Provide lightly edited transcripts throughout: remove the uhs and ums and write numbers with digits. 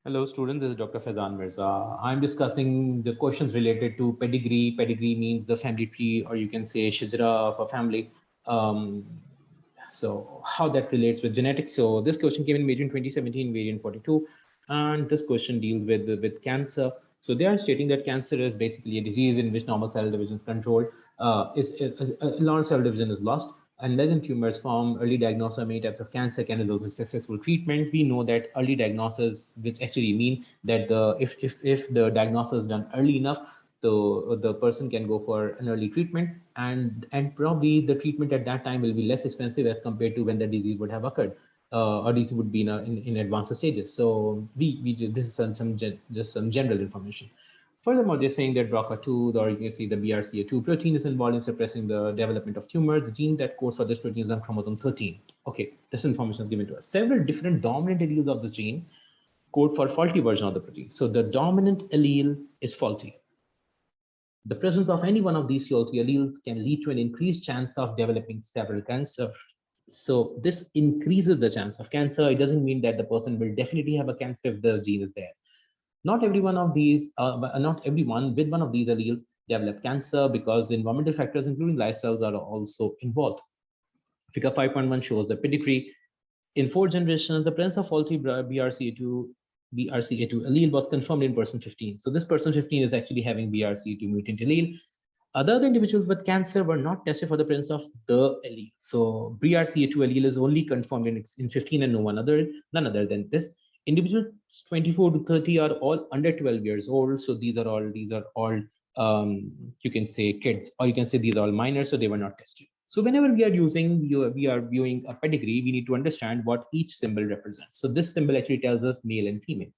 Hello, students. This is Dr. Faizan Mirza. I'm discussing the questions related to pedigree. Pedigree means the family tree, or you can say shajara of a family. Um, so how that relates with genetics. So this question came in major in 2017, variant 42, and this question deals with cancer. So they are stating that cancer is basically a disease in which normal cell division is controlled. Is a lot of cell division is lost, and malignant tumors form. Early diagnosis of many types of cancer can result in successful treatment. We know that early diagnosis, which actually mean that if the diagnosis is done early enough, the person can go for an early treatment, and probably the treatment at that time will be less expensive as compared to when the disease would have occurred, or disease would be in advanced stages. So this is just some general information. Furthermore, they're saying that BRCA2, or you can see the BRCA2 protein, is involved in suppressing the development of tumors. The gene that codes for this protein is on chromosome 13. Okay, this information is given to us. Several different dominant alleles of this gene code for faulty version of the protein. So the dominant allele is faulty. The presence of any one of these faulty alleles can lead to an increased chance of developing several cancers. So this increases the chance of cancer. It doesn't mean that the person will definitely have a cancer if the gene is there. Not every one of these, not everyone with one of these alleles develop cancer because environmental factors, including lifestyles, are also involved. Figure 5.1 shows the pedigree. In fourth generation, the presence of faulty BRCA2 allele was confirmed in person 15. So this person 15 is actually having BRCA2 mutant allele. Other individuals with cancer were not tested for the presence of the allele. So BRCA2 allele is only confirmed in 15 and none other than this. Individuals 24 to 30 are all under 12 years old. So these are all you can say kids, or you can say these are all minors, so they were not tested. So whenever we are viewing a pedigree, we need to understand what each symbol represents. So this symbol actually tells us male and female.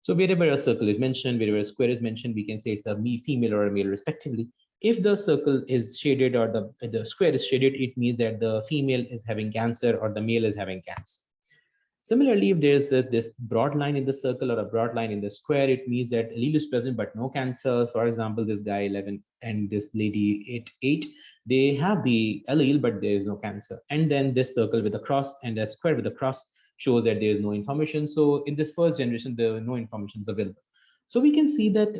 So wherever a circle is mentioned, wherever a square is mentioned, we can say it's a female or a male respectively. If the circle is shaded or the square is shaded, it means that the female is having cancer or the male is having cancer. Similarly, if there's this broad line in the circle or a broad line in the square, it means that allele is present but no cancer. So for example, this guy 11 and this lady 8, they have the allele but there is no cancer. And then this circle with a cross and a square with a cross shows that there is no information. So in this first generation, there no information is available. So we can see that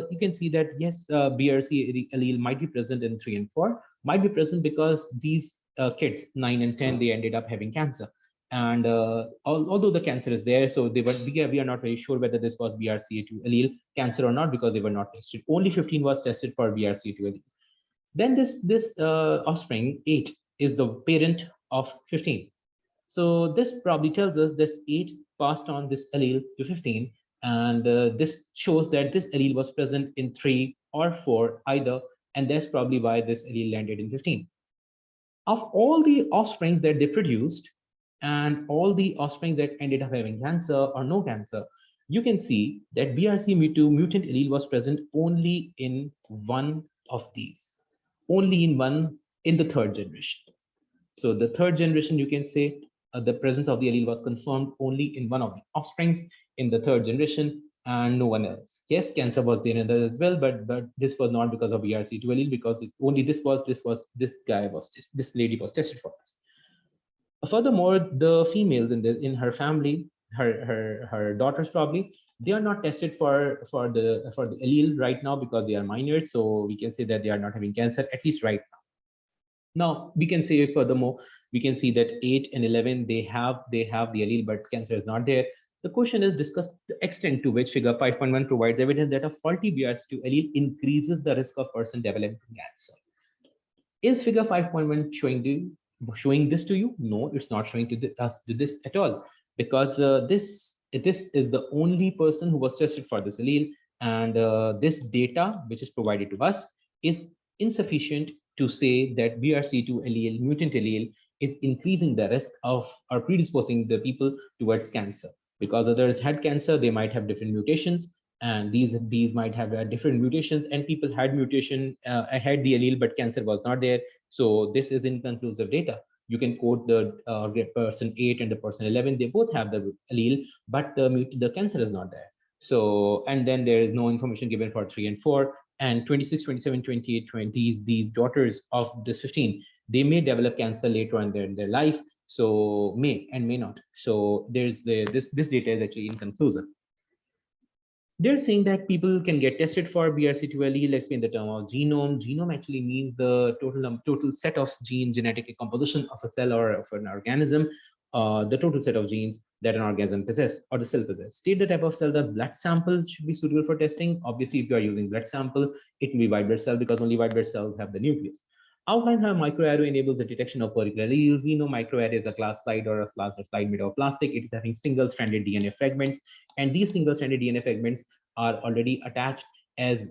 you can see that yes, BRC allele might be present in 3 and 4, might be present because these kids 9 and 10 they ended up having cancer. And although the cancer is there, so we are not very sure whether this was BRCA2 allele cancer or not because they were not tested. Only 15 was tested for BRCA2 allele. Then this offspring 8 is the parent of 15. So this probably tells us this 8 passed on this allele to 15, and this shows that this allele was present in 3 or 4 either, and that's probably why this allele landed in 15. Of all the offspring that they produced and all the offspring that ended up having cancer or no cancer, you can see that BRCA2 mutant allele was present only in one of these, only in one in the third generation. So the third generation, you can say the presence of the allele was confirmed only in one of the offsprings in the third generation and no one else. Yes, cancer was there in that as well, but this was not because of BRCA2 allele because only this lady was tested for us. Furthermore, the females in her family, her daughters probably, they are not tested for the allele right now because they are minors. So we can say that they are not having cancer at least right now. Now we can say furthermore, we can see that 8 and 11 they have the allele, but cancer is not there. The question is discuss the extent to which figure 5.1 provides evidence that a faulty BRCA2 allele increases the risk of person developing cancer. Is figure 5.1 showing this to you? No, it's not showing to us this at all, because this is the only person who was tested for this allele, and this data which is provided to us is insufficient to say that BRCA2 allele, mutant allele, is increasing the risk of or predisposing the people towards cancer. Because others had cancer, they might have different mutations, and these might have different mutations, and people had mutation had the allele but cancer was not there. So this is inconclusive data. You can quote the person 8 and the person 11, they both have the allele, but the cancer is not there. So, and then there is no information given for 3 and 4, and 26, 27, 28, 20s, these daughters of this 15, they may develop cancer later on in their life. So may and may not. So there's this data is actually inconclusive. They're saying that people can get tested for BRCA2 allele. Let's explain the term of genome. Genome actually means the total set of genetic composition of a cell or of an organism, the total set of genes that an organism possesses or the cell possesses. State the type of cell. The blood sample should be suitable for testing. Obviously, if you are using blood sample, it will be white blood cell because only white blood cells have the nucleus. Outline how microarray enables the detection of particular alleles. We know microarray is a glass slide or a slide made of plastic. It is having single-stranded DNA fragments, and these single-stranded DNA fragments are already attached as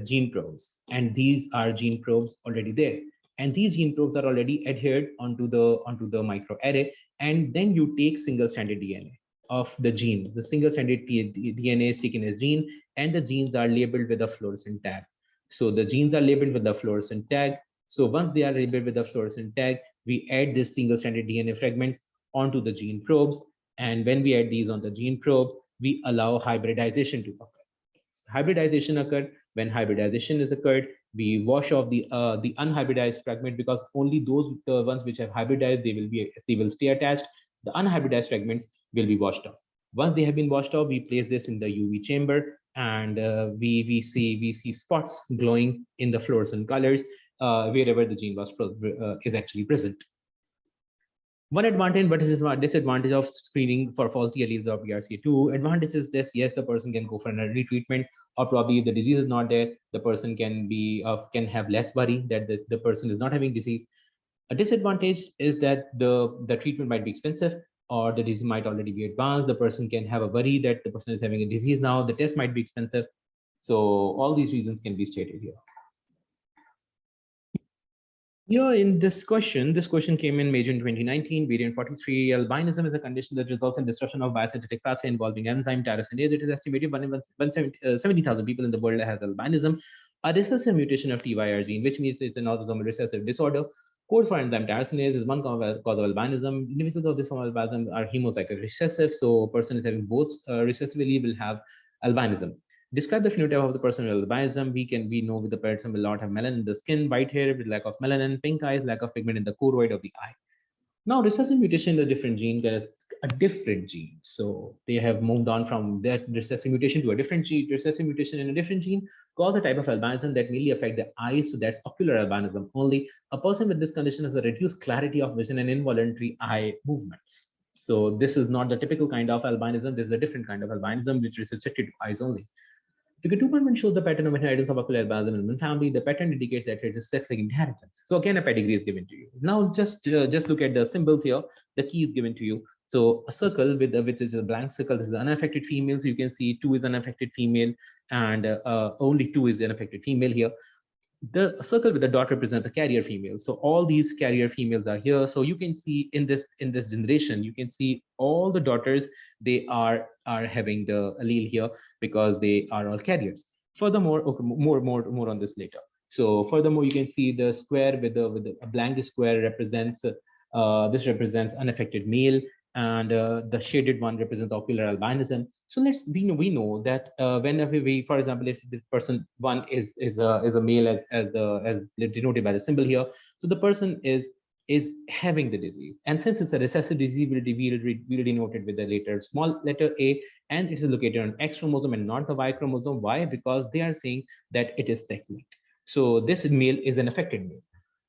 gene probes, and these are gene probes already there, and these gene probes are already adhered onto the microarray, and then you take single-stranded DNA of the gene. The single-stranded DNA is taken as gene, and the genes are labeled with a fluorescent tag. So the genes are labeled with the fluorescent tag. So once they are labeled with the fluorescent tag, we add this single-stranded DNA fragments onto the gene probes, and when we add these on the gene probes, we allow hybridization to occur. Hybridization occurred. When hybridization is occurred, we wash off the unhybridized fragment, because only those ones which have hybridized, they will stay attached. The unhybridized fragments will be washed off. Once they have been washed off, we place this in the UV chamber, and we see spots glowing in the fluorescent colors wherever the gene was is actually present. One advantage, but is a disadvantage of screening for faulty alleles of BRCA2. Advantage is this: yes, the person can go for an early treatment, or probably if the disease is not there, the person can have less worry that the person is not having disease. A disadvantage is that the treatment might be expensive, or the disease might already be advanced. The person can have a worry that the person is having a disease now. The test might be expensive. So all these reasons can be stated here. Yeah, in this question came in May, June 2019. Variant 43. Albinism is a condition that results in disruption of biosynthetic pathway involving enzyme tyrosinase. It is estimated 170,000 people in the world have albinism. A recessive mutation of TYR gene, which means it's an autosomal recessive disorder. Code for enzyme tyrosinase is one cause of albinism. Individuals of this albinism are hemozygote recessive, so a person is having both recessive allele will have albinism. Describe the phenotype of the person with albinism. We know with the person will not have melanin in the skin, white hair with lack of melanin, pink eyes, lack of pigment in the choroid of the eye. Now, recessive mutation in a different gene is a different gene. So they have moved on from that recessive mutation to a different gene. Recessive mutation in a different gene cause a type of albinism that mainly affect the eyes. So that's ocular albinism only. A person with this condition has a reduced clarity of vision and involuntary eye movements. So this is not the typical kind of albinism. This is a different kind of albinism which is restricted to eyes only. Figure 2.1 shows the pattern of inheritance of ocular albinism in one family. The pattern indicates that it is sex-linked inheritance. So again, a pedigree is given to you. Now, just look at the symbols here. The key is given to you. So a circle with which is a blank circle. This is unaffected female. So you can see 2 is unaffected female, and only 2 is unaffected female here. The circle with the dot represents a carrier female. So all these carrier females are here. So you can see in this generation, you can see all the daughters, they are having the allele here because they are all carriers. Furthermore, okay, more on this later. So furthermore, you can see the square with a blank square represents this represents unaffected male, and the shaded one represents ocular albinism. So we know that whenever we, for example, if this person one is a male as denoted by the symbol here, so the person is having the disease, and since it's a recessive disease, we'll denote it with the letter small letter A, and it is located on X chromosome and not the Y chromosome. Why? Because they are saying that it is sex linked. So this male is an affected male,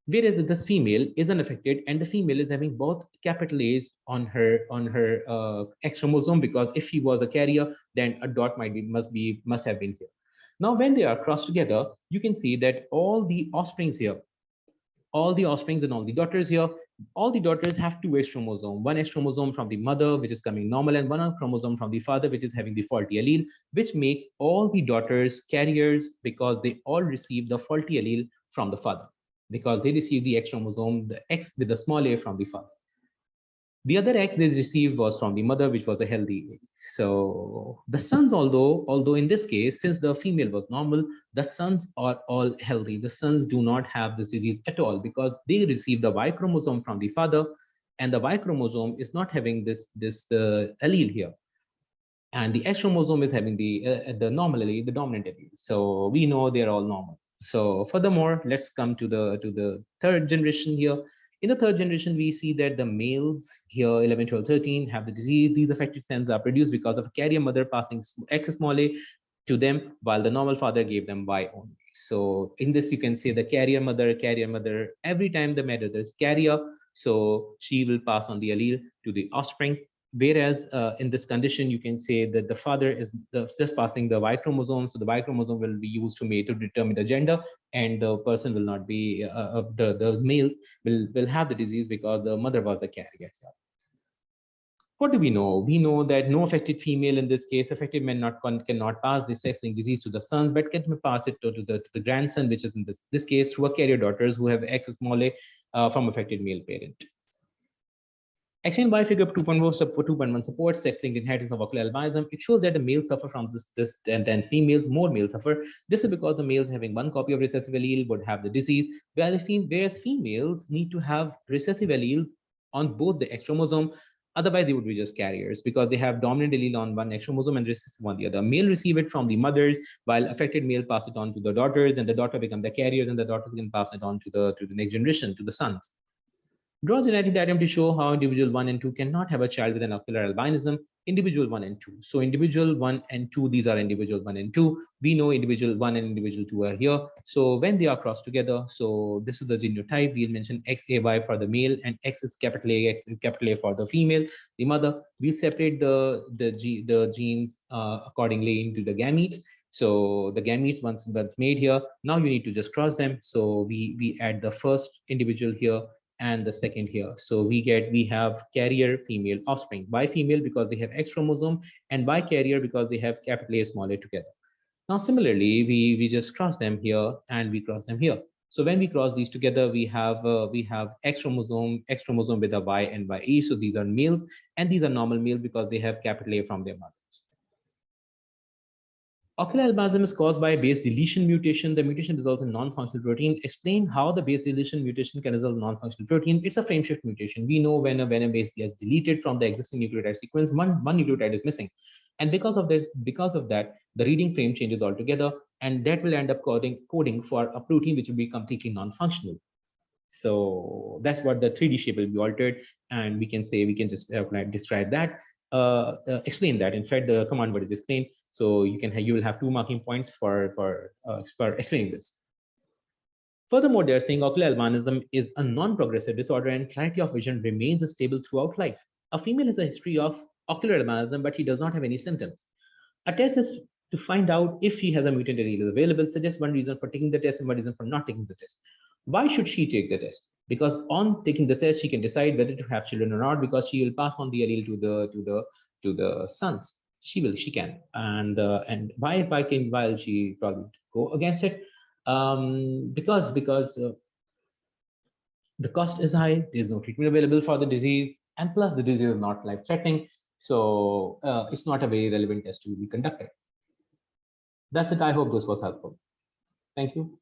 whereas this female is unaffected, and the female is having both capital A's on her X chromosome, because if she was a carrier, then a dot must have been here. Now, when they are crossed together, you can see that all the offsprings here, all the offsprings and all the daughters here, all the daughters have 2 X chromosome, 1 X chromosome from the mother, which is coming normal, and 1 chromosome from the father, which is having the faulty allele, which makes all the daughters carriers because they all receive the faulty allele from the father, because they receive the X chromosome, the X with the small a from the father. The other X they received was from the mother, which was a healthy. So the sons, although in this case, since the female was normal, the sons are all healthy. The sons do not have this disease at all because they receive the Y chromosome from the father, and the Y chromosome is not having this allele here, and the X chromosome is having the normal allele, the dominant allele. So we know they're all normal. So furthermore, let's come to the third generation here. In the third generation, we see that the males here, 11, 12, 13, have the disease. These affected cells are produced because of a carrier mother passing X small a to them, while the normal father gave them Y only. So in this, you can say the carrier mother, every time the mother is carrier, so she will pass on the allele to the offspring. Whereas in this condition, you can say that the father is just passing the Y chromosome. So the Y chromosome will be used to determine the gender, and the person will not be, the males will have the disease because the mother was a carrier. What do we know? We know that no affected female in this case, affected men cannot pass this sex-linked disease to the sons, but can pass it to the grandson, which is in this case through a carrier daughters who have X small a from affected male parent. Explained by figure 2.1 supports sex-linked inheritance of ocular albinism. It shows that the males suffer from this and then females, more males suffer. This is because the males having one copy of recessive allele would have the disease, whereas females need to have recessive alleles on both the X chromosome. Otherwise, they would be just carriers because they have dominant allele on one X chromosome and recessive on the other. Male receive it from the mothers, while affected male pass it on to the daughters, and the daughter become the carriers, and the daughters can pass it on to the next generation, to the sons. Draw a genetic diagram to show how individual 1 and 2 cannot have a child with an ocular albinism. Individual 1 and 2. So individual 1 and 2, these are individual 1 and 2. We know individual 1 and individual 2 are here. So when they are crossed together, so this is the genotype. We'll mention XAY for the male and X is capital A, X is capital A for the female, the mother. We'll separate the genes accordingly into the gametes. So the gametes once made here, now you need to just cross them. So we add the first individual here and the second here. So we have carrier female offspring. Why female? Because they have X chromosome, and why carrier? Because they have capital A small a together. Now similarly, we just cross them here and we cross them here. So when we cross these together, we have X chromosome with a Y and YE. So these are males, and these are normal males because they have capital A from their mothers. Ocular albinism is caused by a base deletion mutation. The mutation results in non-functional protein. Explain how the base deletion mutation can result in non-functional protein. It's a frameshift mutation. We know when a base gets deleted from the existing nucleotide sequence, one nucleotide is missing. And because of that, the reading frame changes altogether, and that will end up coding for a protein which will be completely non-functional. So that's what the 3D shape will be altered, and we can just describe that, explain that. In fact, the command word is explain. So you will have 2 marking points for explaining this. Furthermore, they are saying ocular albinism is a non-progressive disorder and clarity of vision remains stable throughout life. A female has a history of ocular albinism, but he does not have any symptoms. A test is to find out if she has a mutant allele available. Suggest one reason for taking the test and one reason for not taking the test. Why should she take the test? Because on taking the test, she can decide whether to have children or not, because she will pass on the allele to the sons. She can. And why while she probably go against it? Because the cost is high, there's no treatment available for the disease, and plus the disease is not life-threatening, so it's not a very relevant test to be conducted. That's it. I hope this was helpful. Thank you.